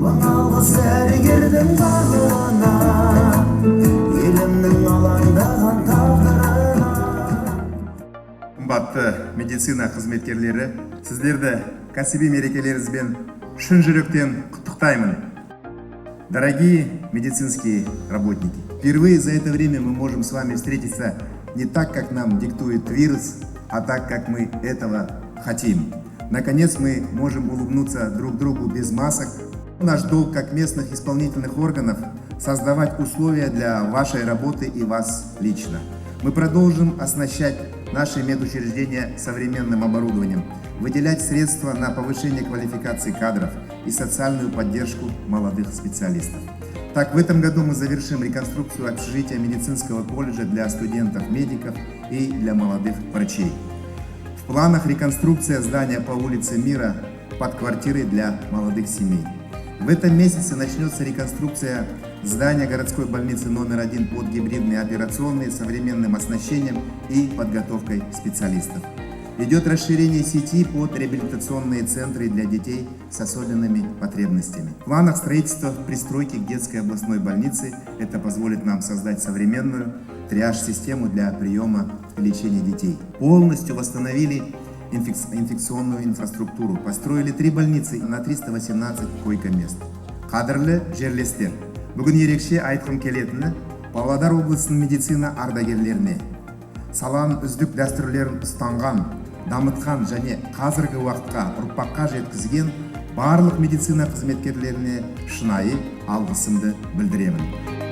Алғыс дәрігердің барлығына, елімнің алаңдаған тағдырына. Қымбатты медицина қызметкерлері, сіздерді кәсіби мерекелеріңізбен шын жүректен құттықтаймын. Дорогие медицинские работники, впервые за это время мы можем с вами встретиться не так, как нам диктует вирус, а так, как мы этого хотим. Наконец мы можем улыбнуться друг другу без масок. Наш долг как местных исполнительных органов – создавать условия для вашей работы и вас лично. Мы продолжим оснащать наши медучреждения современным оборудованием, выделять средства на повышение квалификации кадров и социальную поддержку молодых специалистов. Так, в этом году мы завершим реконструкцию общежития медицинского колледжа для студентов-медиков и для молодых врачей. В планах реконструкция здания по улице Мира под квартирой для молодых семей. В этом месяце начнется реконструкция здания городской больницы номер 1 под гибридные операционные с современным оснащением и подготовкой специалистов. Идет расширение сети под реабилитационные центры для детей с особенными потребностями. В планах строительства пристройки к детской областной больнице. Это позволит нам создать современную триаж-систему для приема и лечения детей. Полностью восстановили инфекционную инфраструктуру. Построили 3 больницы на 318 койко-мест. Қадірлі жерлестер, бүгін ерекше айтқым келетіні Павлодар облысының медицина ардагерлеріне, саланың үздік дәстүрлерін ұстанған, дамытқан және қазіргі уақытқа ұрпаққа жеткізген барлық медицина қызметкерлеріне шынайы алғысымды білдіремін.